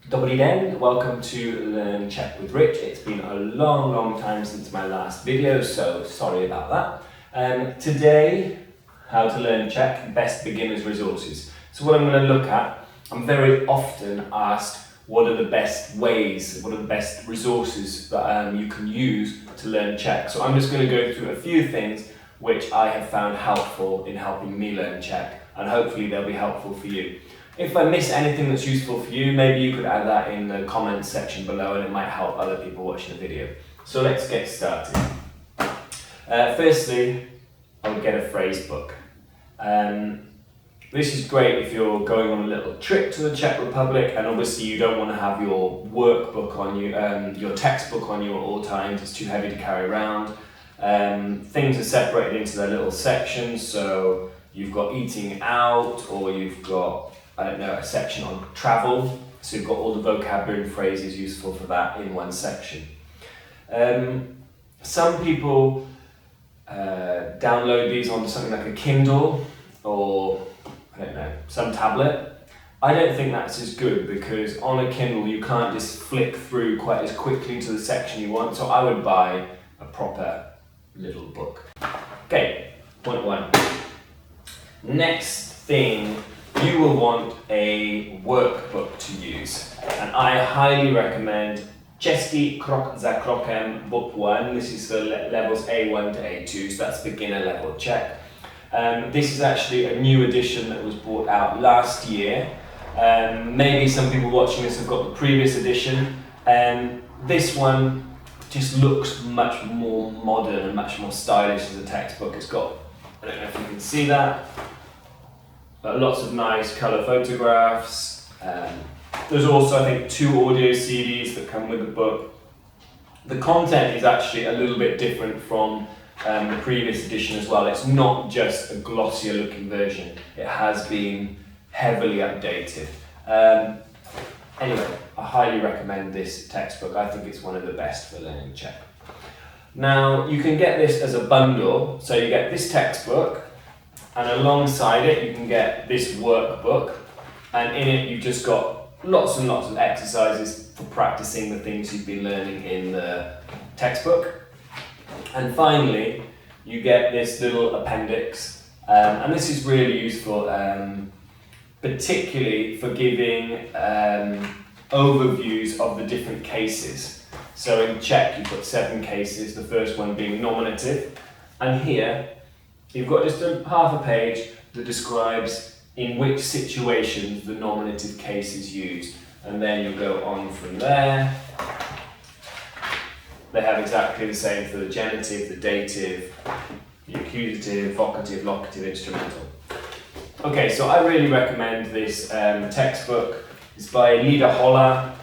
Dobrý den, welcome to Learn Czech with Rich. It's been a long time since my last video, so sorry about that. Today, how to learn Czech, best beginner's resources. So what I'm going to look at, I'm very often asked what are the best ways, what are the best resources that you can use to learn Czech. So I'm just going to go through a few things which I have found helpful in helping me learn Czech, and hopefully they'll be helpful for you. If I miss anything that's useful for you, maybe you could add that in the comments section below and it might help other people watching the video. So let's get started. Firstly, I would get a phrase book. This is great if you're going on a little trip to the Czech Republic, and obviously you don't want to have your workbook on you, your textbook on you at all times. It's too heavy to carry around. Things are separated into their little sections, so you've got eating out, or you've got a section on travel, so you've got all the vocabulary and phrases useful for that in one section. Some people download these on something like a Kindle or some tablet. I don't think that's as good because on a Kindle you can't just flick through quite as quickly to the section you want, so I would buy a proper little book. Okay, point one. Next thing, you will want a workbook to use, and I highly recommend Cesky, krok za krokem, book 1. This is for levels A1 to A2, so that's beginner level Czech. This is actually a new edition that was brought out last year. Maybe some people watching this have got the previous edition. This one just looks much more modern and much more stylish as a textbook. It's got, I don't know if you can see that, but lots of nice colour photographs. There's also, I think, 2 audio CDs that come with the book. The content is actually a little bit different from the previous edition as well. It's not just a glossier looking version. It has been heavily updated. Anyway, I highly recommend this textbook. I think it's one of the best for learning Czech. Now, you can get this as a bundle. So you get this textbook, and alongside it you can get this workbook, and in it you've just got lots and lots of exercises for practicing the things you've been learning in the textbook. And finally you get this little appendix, and this is really useful, particularly for giving overviews of the different cases. So in Czech you've got 7 cases, the first one being nominative, and here you've got just half a page that describes in which situations the nominative case is used, and then you go on from there. They have exactly the same for the genitive, the dative, the accusative, vocative, locative, instrumental. Okay, so I really recommend this textbook. It's by Lida Holla.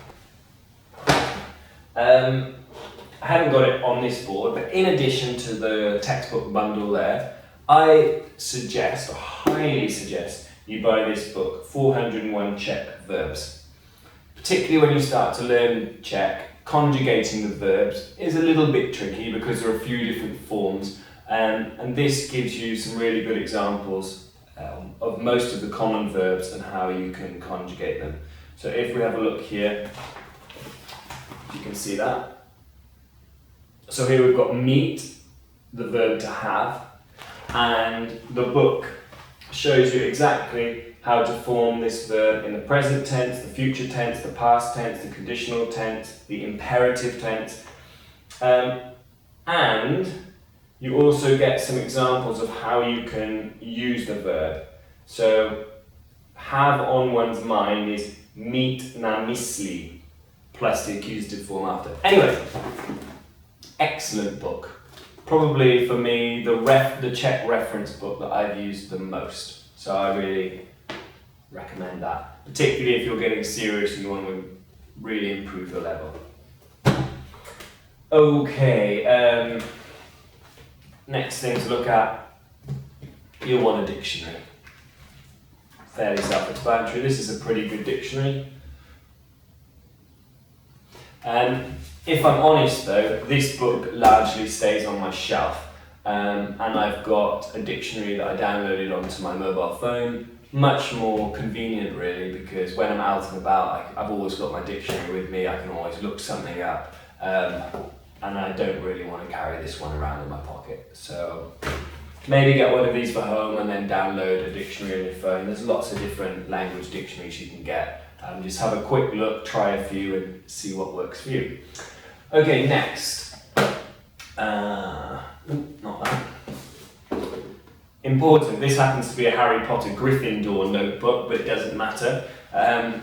I haven't got it on this board, but in addition to the textbook bundle there, I suggest, or highly suggest, you buy this book, 401 Czech Verbs. Particularly when you start to learn Czech, conjugating the verbs is a little bit tricky because there are a few different forms, and this gives you some really good examples of most of the common verbs and how you can conjugate them. So if we have a look here, you can see that. So here we've got meet, the verb to have, and the book shows you exactly how to form this verb in the present tense, the future tense, the past tense, the conditional tense, the imperative tense, and you also get some examples of how you can use the verb. So have on one's mind is mít na mysli, plus the accusative form after. Anyway, excellent book. Probably for me the Czech reference book that I've used the most. So I really recommend that, particularly if you're getting serious and you want to really improve your level. Okay, next thing to look at, you'll want a dictionary. Fairly self-explanatory. This is a pretty good dictionary. If I'm honest though, this book largely stays on my shelf. and I've got a dictionary that I downloaded onto my mobile phone. Much more convenient really, because when I'm out and about I've always got my dictionary with me. I can always look something up, and I don't really want to carry this one around in my pocket. So maybe get one of these for home and then download a dictionary on your phone. There's lots of different language dictionaries you can get. Just have a quick look, try a few and see what works for you. Okay, next. Not that. Important, this happens to be a Harry Potter Gryffindor notebook, but it doesn't matter.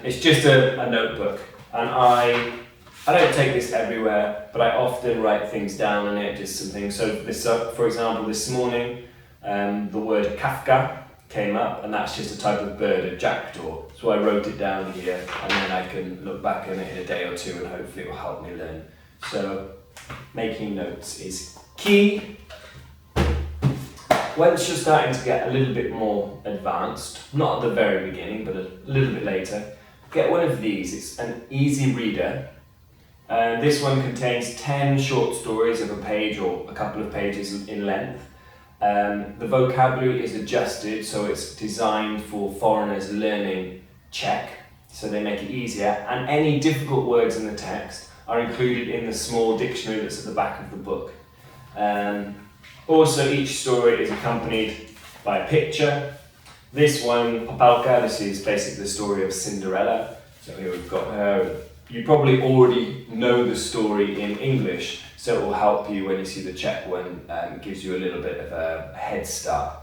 It's just a notebook, and I don't take this everywhere, but I often write things down on it, just some things. So this, for example, this morning, the word Kafka came up, and that's just a type of bird, a jackdaw. So I wrote it down here, and then I can look back on it in a day or two, and hopefully it will help me learn. So making notes is key. Once you're starting to get a little bit more advanced, not at the very beginning, but a little bit later, get one of these. It's an easy reader. This one contains 10 short stories of a page or a couple of pages in length. The vocabulary is adjusted, so it's designed for foreigners learning Czech, so they make it easier, and any difficult words in the text are included in the small dictionary that's at the back of the book. Also, each story is accompanied by a picture. This one, Popalka, this is basically the story of Cinderella. So here we've got her. You probably already know the story in English, so it will help you when you see the Czech one. It gives you a little bit of a head start.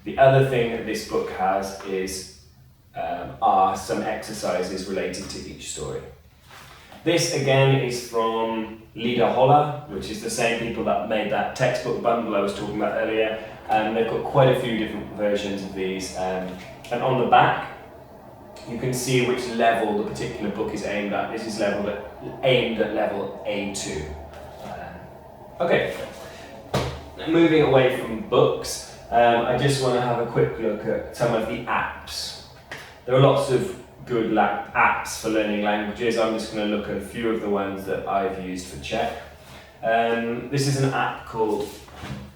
The other thing that this book has are some exercises related to each story. This again is from Lida Holla, which is the same people that made that textbook bundle I was talking about earlier. They've got quite a few different versions of these. And on the back, you can see which level the particular book is aimed at. This is aimed at level A2. Okay, moving away from books, I just want to have a quick look at some of the apps. There are lots of good apps for learning languages. I'm just going to look at a few of the ones that I've used for Czech. This is an app called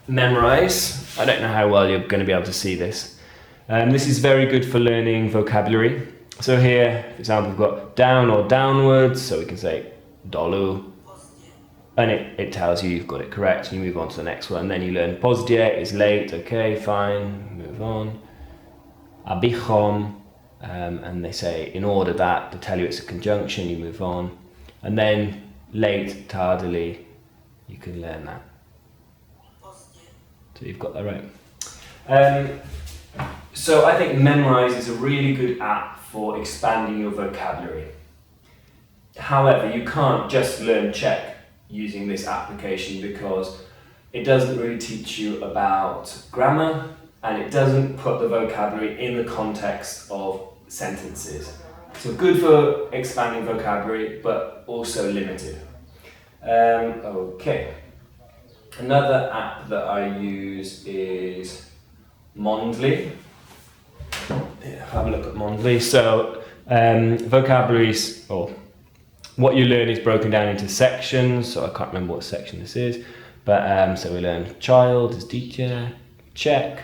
Memrise. I don't know how well you're going to be able to see this. This is very good for learning vocabulary. So here, for example, we've got down or downwards, so we can say dolu, and it tells you you've got it correct, and you move on to the next one. And then you learn pozdě is late, okay, fine, move on. Abychom, and they say in order that, to tell you it's a conjunction, you move on. And then late, tardily, you can learn that. So you've got that right. So I think Memrise is a really good app for expanding your vocabulary. However, you can't just learn Czech using this application because it doesn't really teach you about grammar, and it doesn't put the vocabulary in the context of sentences. So good for expanding vocabulary, but also limited. Okay. Another app that I use is Mondly. Yeah, have a look at Mondly. So vocabularies, or what you learn, is broken down into sections. So I can't remember what section this is, but so we learn child is teacher, Czech.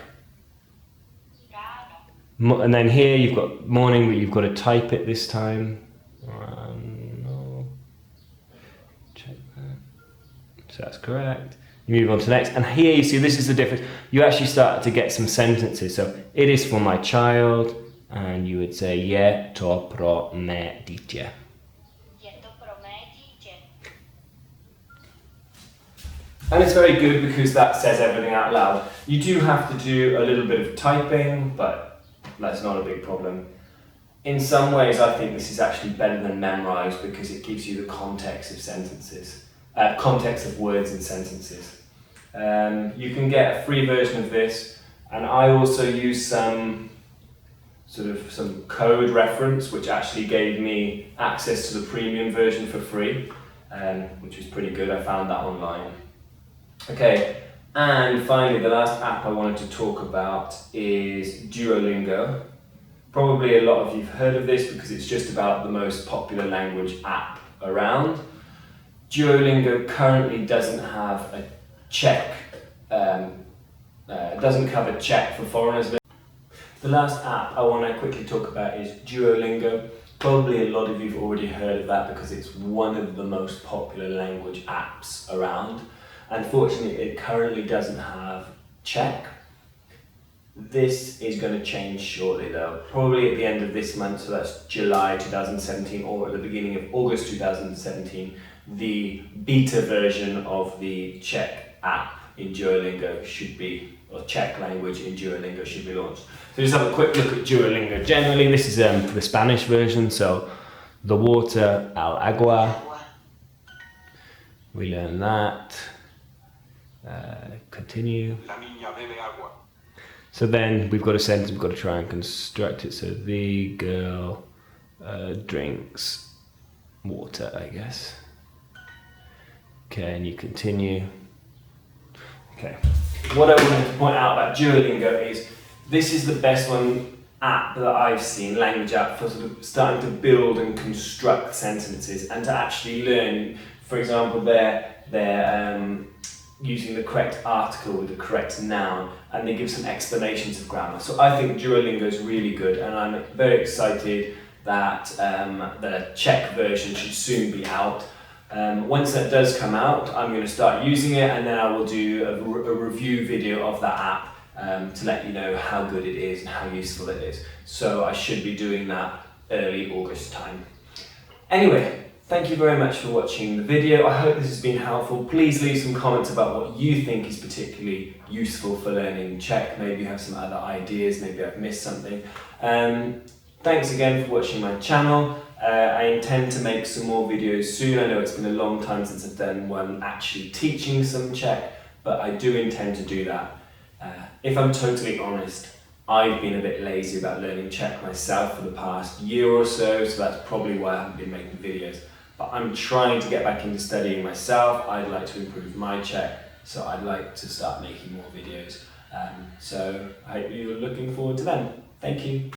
And then here you've got morning, but you've got to type it this time. No. Check that. So that's correct. You move on to the next, and here you see this is the difference. You actually start to get some sentences. So it is for my child, and you would say je to pro mé dítě. And it's very good because that says everything out loud. You do have to do a little bit of typing, but that's not a big problem. In some ways, I think this is actually better than Memrise because it gives you the context of sentences, context of words and sentences. You can get a free version of this, and I also use some code reference which actually gave me access to the premium version for free, which was pretty good. I found that online. Okay. And finally, the last app I wanted to talk about is Duolingo. Probably a lot of you have heard of this because it's just about the most popular language app around. Duolingo currently doesn't have a Czech doesn't cover Czech for foreigners. The last app I want to quickly talk about is Duolingo. Probably a lot of you have already heard of that because it's one of the most popular language apps around. Unfortunately, it currently doesn't have Czech. This is going to change shortly though, probably at the end of this month, so that's July 2017 or at the beginning of August 2017, the beta version of the Czech app in Duolingo should be, or Czech language in Duolingo should be launched. So just have a quick look at Duolingo. Generally this is the Spanish version, so the water, al agua, we learn that, continue. La niña bebe agua. So then we've got a sentence, we've got to try and construct it. So the girl drinks water, I guess. Okay, and you continue. Okay. What I wanted to point out about Duolingo is this is the best app that I've seen, language app, for sort of starting to build and construct sentences and to actually learn. For example, they're using the correct article with the correct noun, and they give some explanations of grammar. So I think Duolingo is really good, and I'm very excited that the Czech version should soon be out. Once that does come out, I'm going to start using it, and then I will do a review video of that app to let you know how good it is and how useful it is. So I should be doing that early August time. Anyway, thank you very much for watching the video. I hope this has been helpful. Please leave some comments about what you think is particularly useful for learning Czech. Maybe you have some other ideas, maybe I've missed something. Thanks again for watching my channel. I intend to make some more videos soon. I know it's been a long time since I've done one actually teaching some Czech, but I do intend to do that. If I'm totally honest, I've been a bit lazy about learning Czech myself for the past year or so, so that's probably why I haven't been making videos. But I'm trying to get back into studying myself. I'd like to improve my Czech, so I'd like to start making more videos. So I hope you're looking forward to them. Thank you.